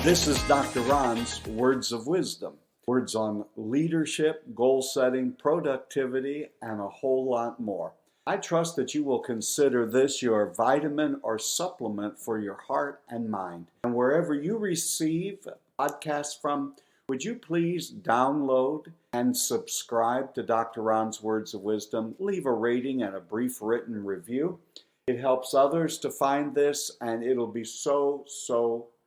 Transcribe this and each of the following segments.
This is Dr. Ron's Words of Wisdom. Words on leadership, goal setting, productivity, and a whole lot more. I trust that you will consider this your vitamin or supplement for your heart and mind. And wherever you receive podcasts from, would you please download and subscribe to Dr. Ron's Words of Wisdom? Leave a rating and a brief written review. It helps others to find this, and it'll be so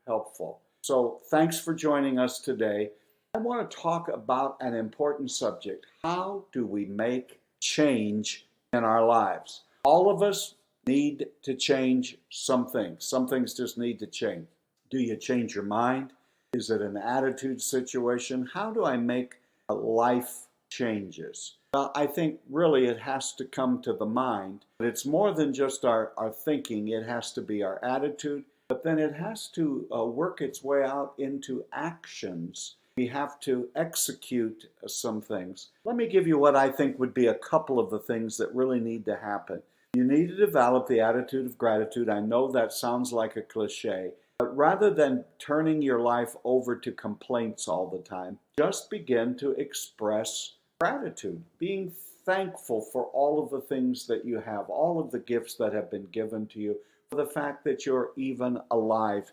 helpful. So thanks for joining us today. I want to talk about an important subject. How do we make change in our lives? All of us need to change some things. Some things just need to change. Do you change your mind? Is it an attitude situation? How do I make life changes? Well, I think really it has to come to the mind. But it's more than just our thinking. It has to be our attitude. But then it has to work its way out into actions. We have to execute some things. Let me give you what I think would be a couple of the things that really need to happen. You need to develop the attitude of gratitude. I know that sounds like a cliche, but rather than turning your life over to complaints all the time, just begin to express gratitude, being thankful for all of the things that you have, all of the gifts that have been given to you, for the fact that you're even alive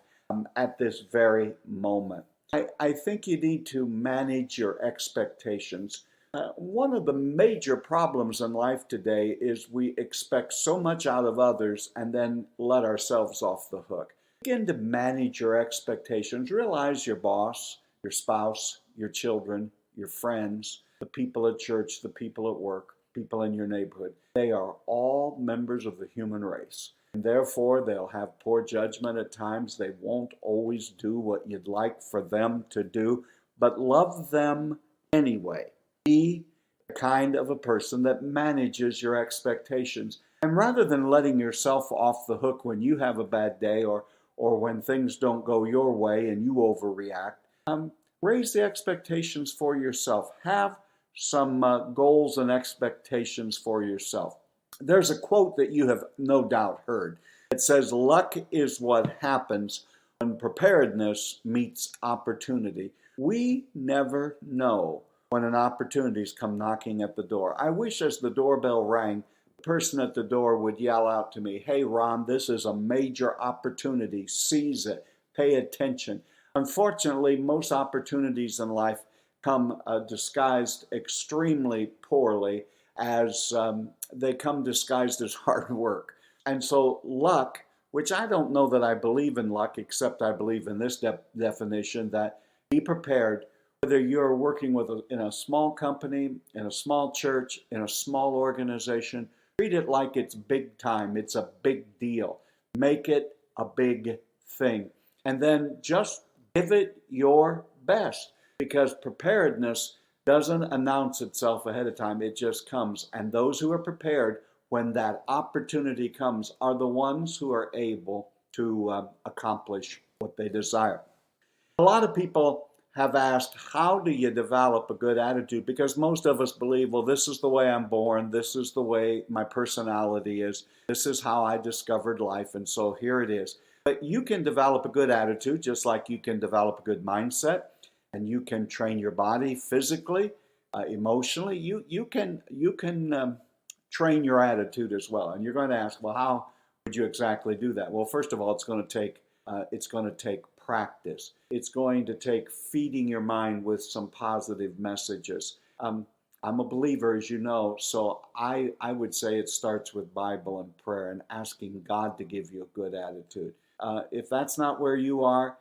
at this very moment. I think you need to manage your expectations. One of the major problems in life today is we expect so much out of others and then let ourselves off the hook. Begin to manage your expectations. Realize your boss, your spouse, your children, your friends, the people at church, the people at work, people in your neighborhood. They are all members of the human race. And therefore, they'll have poor judgment at times. They won't always do what you'd like for them to do, but love them anyway. Be the kind of a person that manages your expectations. And rather than letting yourself off the hook when you have a bad day or when things don't go your way and you overreact, raise the expectations for yourself. Have some goals and expectations for yourself. There's a quote that you have no doubt heard. It says, luck is what happens when preparedness meets opportunity. We never know when an opportunity's come knocking at the door. I wish as the doorbell rang, the person at the door would yell out to me, hey Ron, this is a major opportunity. Seize it. Pay attention. Unfortunately, most opportunities in life come disguised extremely poorly, as they come disguised as hard work. And so luck, which I don't know that I believe in luck, except I believe in this definition, that be prepared, whether you're working in a small company, in a small church, in a small organization, treat it like it's big time. It's a big deal. Make it a big thing. And then just give it your best, because preparedness doesn't announce itself ahead of time. It just comes. And those who are prepared when that opportunity comes are the ones who are able to accomplish what they desire. A lot of people have asked, how do you develop a good attitude? Because most of us believe, well, this is the way I'm born. This is the way my personality is. This is how I discovered life. And so here it is. But you can develop a good attitude just like you can develop a good mindset. And you can train your body physically, emotionally. You can train your attitude as well. And you're going to ask, well, how would you exactly do that? Well, first of all, it's going to take practice. It's going to take feeding your mind with some positive messages. I'm a believer, as you know, so I would say it starts with Bible and prayer and asking God to give you a good attitude. If that's not where you are,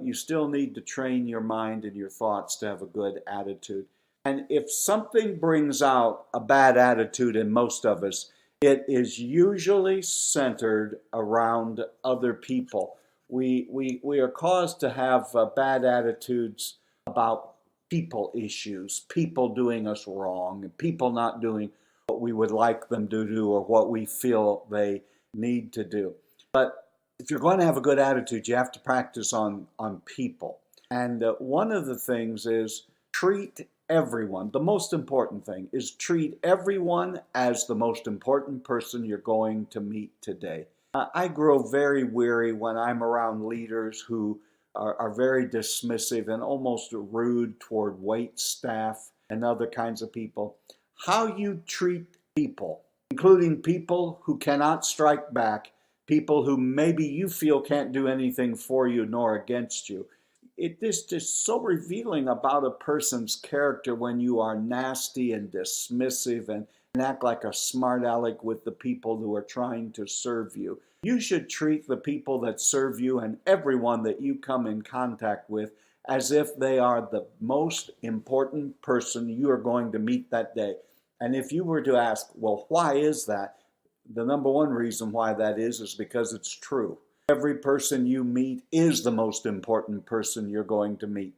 you still need to train your mind and your thoughts to have a good attitude. And if something brings out a bad attitude in most of us, it is usually centered around other people. We are caused to have bad attitudes about people issues, people doing us wrong, people not doing what we would like them to do or what we feel they need to do. But if you're going to have a good attitude, you have to practice on people. And one of the things is treat everyone. The most important thing is treat everyone as the most important person you're going to meet today. I grow very weary when I'm around leaders who are very dismissive and almost rude toward wait staff and other kinds of people. How you treat people, including people who cannot strike back, people who maybe you feel can't do anything for you nor against you. It is just so revealing about a person's character when you are nasty and dismissive and act like a smart aleck with the people who are trying to serve you. You should treat the people that serve you and everyone that you come in contact with as if they are the most important person you are going to meet that day. And if you were to ask, well, why is that? The number one reason why that is because it's true. Every person you meet is the most important person you're going to meet.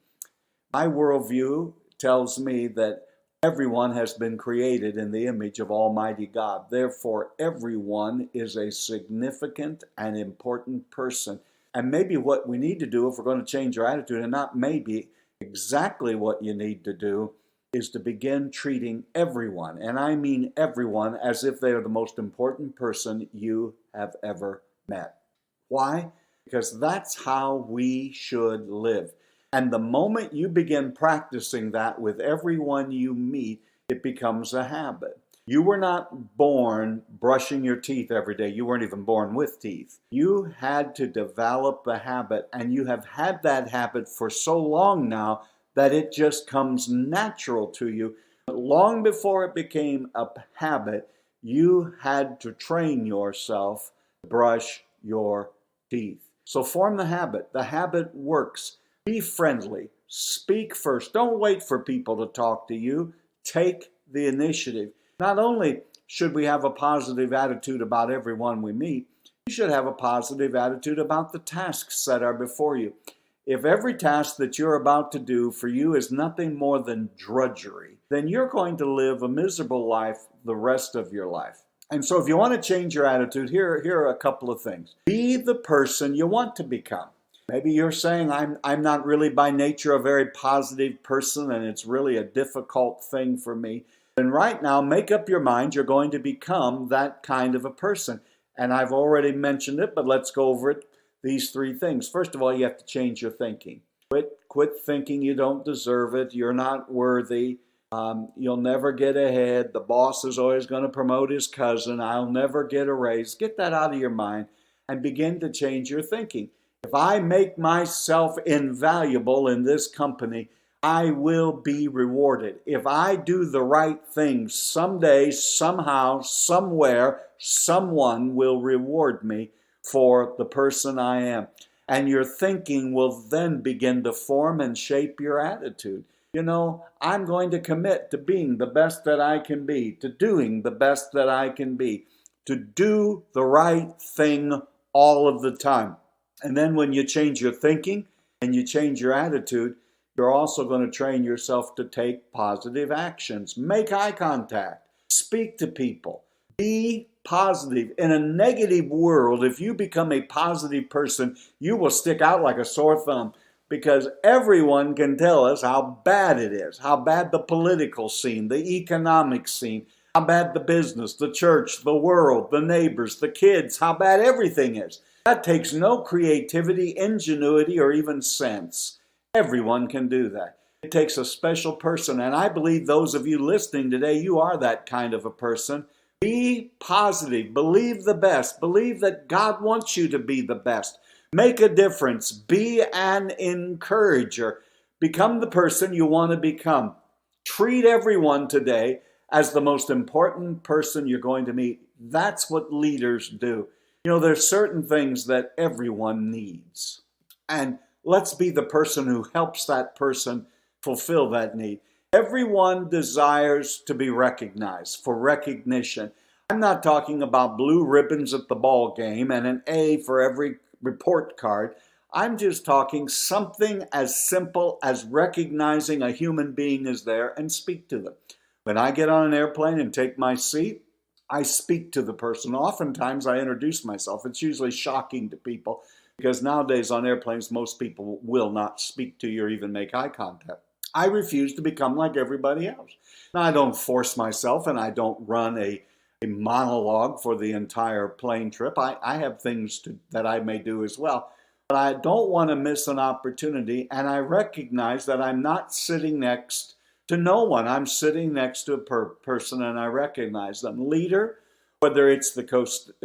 My worldview tells me that everyone has been created in the image of Almighty God. Therefore, everyone is a significant and important person. And maybe what we need to do if we're going to change our attitude, and not maybe, exactly what you need to do, is to begin treating everyone, and I mean everyone, as if they are the most important person you have ever met. Why? Because that's how we should live. And the moment you begin practicing that with everyone you meet, it becomes a habit. You were not born brushing your teeth every day. You weren't even born with teeth. You had to develop the habit, and you have had that habit for so long now that it just comes natural to you. But long before it became a habit, you had to train yourself to brush your teeth. So form the habit. The habit works. Be friendly. Speak first. Don't wait for people to talk to you. Take the initiative. Not only should we have a positive attitude about everyone we meet, you should have a positive attitude about the tasks that are before you. If every task that you're about to do for you is nothing more than drudgery, then you're going to live a miserable life the rest of your life. And so if you want to change your attitude, here are a couple of things. Be the person you want to become. Maybe you're saying, I'm not really by nature a very positive person, and it's really a difficult thing for me. And right now, make up your mind you're going to become that kind of a person. And I've already mentioned it, but let's go over it. These three things. First of all, you have to change your thinking. Quit thinking you don't deserve it. You're not worthy. You'll never get ahead. The boss is always going to promote his cousin. I'll never get a raise. Get that out of your mind and begin to change your thinking. If I make myself invaluable in this company, I will be rewarded. If I do the right thing, someday, somehow, somewhere, someone will reward me for the person I am. And your thinking will then begin to form and shape your attitude. You know, I'm going to commit to being the best that I can be, to doing the best that I can be, to do the right thing all of the time. And then when you change your thinking and you change your attitude, you're also going to train yourself to take positive actions. Make eye contact. Speak to people. Be positive. In a negative world, if you become a positive person, you will stick out like a sore thumb, because everyone can tell us how bad it is, how bad the political scene, the economic scene, how bad the business, the church, the world, the neighbors, the kids, how bad everything is. That takes no creativity, ingenuity, or even sense. Everyone can do that. It takes a special person, and I believe those of you listening today, you are that kind of a person. Be positive. Believe the best. Believe that God wants you to be the best. Make a difference. Be an encourager. Become the person you want to become. Treat everyone today as the most important person you're going to meet. That's what leaders do. You know, there's certain things that everyone needs. And let's be the person who helps that person fulfill that need. Everyone desires to be recognized, for recognition. I'm not talking about blue ribbons at the ball game and an A for every report card. I'm just talking something as simple as recognizing a human being is there and speak to them. When I get on an airplane and take my seat, I speak to the person. Oftentimes I introduce myself. It's usually shocking to people because nowadays on airplanes, most people will not speak to you or even make eye contact. I refuse to become like everybody else. Now, I don't force myself, and I don't run a monologue for the entire plane trip. I have things that I may do as well. but I don't want to miss an opportunity, and I recognize that I'm not sitting next to no one. I'm sitting next to a person, and I recognize them. Leader, whether it's the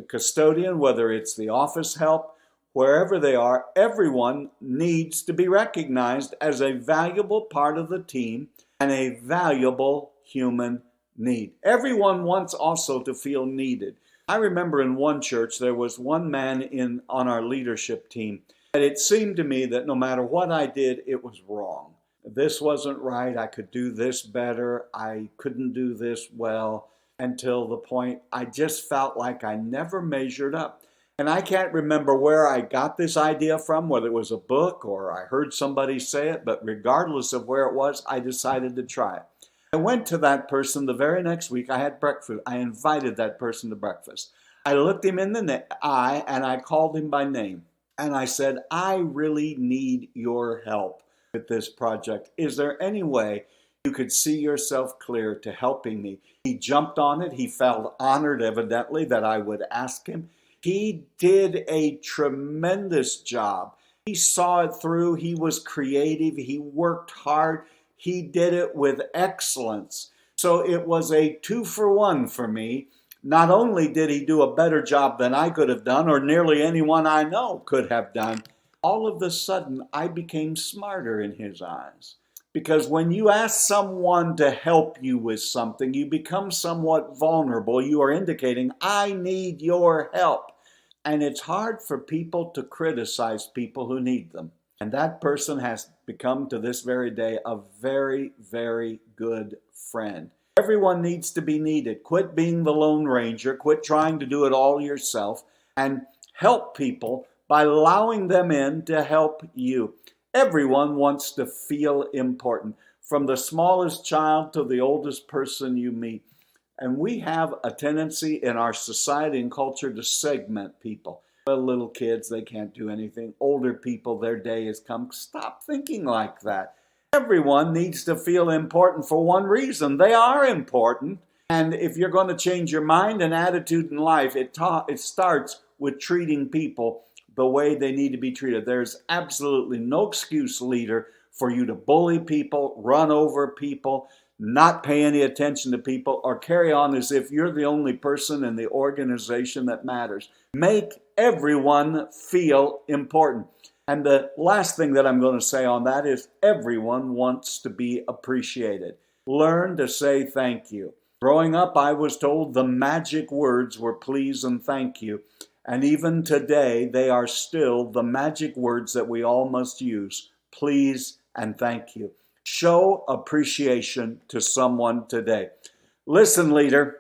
custodian, whether it's the office help, wherever they are, everyone needs to be recognized as a valuable part of the team and a valuable human need. Everyone wants also to feel needed. I remember in one church, there was one man on our leadership team, and it seemed to me that no matter what I did, it was wrong. This wasn't right. I could do this better. I couldn't do this well, until the point I just felt like I never measured up. And I can't remember where I got this idea from, whether it was a book or I heard somebody say it, but regardless of where it was, I decided to try it. I went to that person the very next week. I had breakfast. I invited that person to breakfast. I looked him in the eye and I called him by name. And I said, I really need your help with this project. Is there any way you could see yourself clear to helping me? He jumped on it. He felt honored, evidently, that I would ask him. He did a tremendous job. He saw it through. He was creative. He worked hard. He did it with excellence. So it was a 2-for-1 for me. Not only did he do a better job than I could have done, or nearly anyone I know could have done, all of a sudden I became smarter in his eyes. Because when you ask someone to help you with something, you become somewhat vulnerable. You are indicating, I need your help. And it's hard for people to criticize people who need them. And that person has become, to this very day, a very, very good friend. Everyone needs to be needed. Quit being the Lone Ranger. Quit trying to do it all yourself. And help people by allowing them in to help you. Everyone wants to feel important, from the smallest child to the oldest person you meet. And we have a tendency in our society and culture to segment people. Well, little kids, they can't do anything. Older people, their day has come. Stop thinking like that. Everyone needs to feel important for one reason. They are important. And if you're going to change your mind and attitude in life, it starts with treating people the way they need to be treated. There's absolutely no excuse, leader, for you to bully people, run over people, not pay any attention to people, or carry on as if you're the only person in the organization that matters. Make everyone feel important. And the last thing that I'm going to say on that is everyone wants to be appreciated. Learn to say thank you. Growing up, I was told the magic words were please and thank you. And even today, they are still the magic words that we all must use. Please and thank you. Show appreciation to someone today. Listen, leader,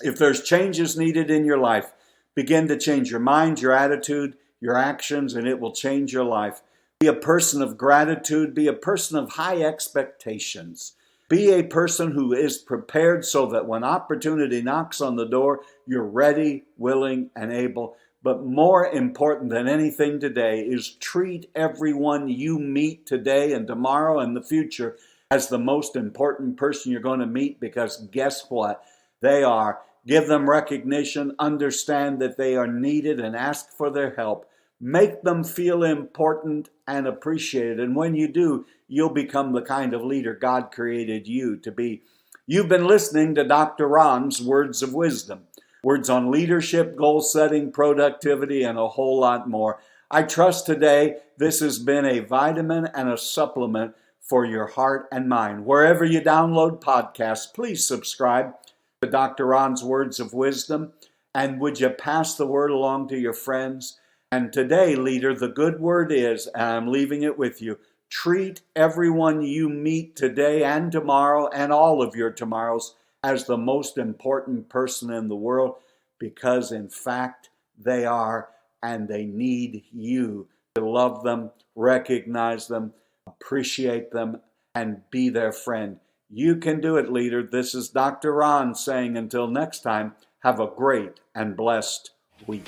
if there's changes needed in your life, begin to change your mind, your attitude, your actions, and it will change your life. Be a person of gratitude. Be a person of high expectations. Be a person who is prepared so that when opportunity knocks on the door, you're ready, willing, and able. But more important than anything today is treat everyone you meet today and tomorrow and the future as the most important person you're going to meet, because guess what? They are. Give them recognition, understand that they are needed, and ask for their help. Make them feel important and appreciated. And when you do, you'll become the kind of leader God created you to be. You've been listening to Dr. Ron's Words of Wisdom. Words on leadership, goal setting, productivity, and a whole lot more. I trust today this has been a vitamin and a supplement for your heart and mind. Wherever you download podcasts, please subscribe to Dr. Ron's Words of Wisdom. And would you pass the word along to your friends? And today, leader, the good word is, and I'm leaving it with you, treat everyone you meet today and tomorrow and all of your tomorrows as the most important person in the world, because in fact they are, and they need you to love them, recognize them, appreciate them, and be their friend. You can do it, leader. This is Dr. Ron saying until next time, have a great and blessed week.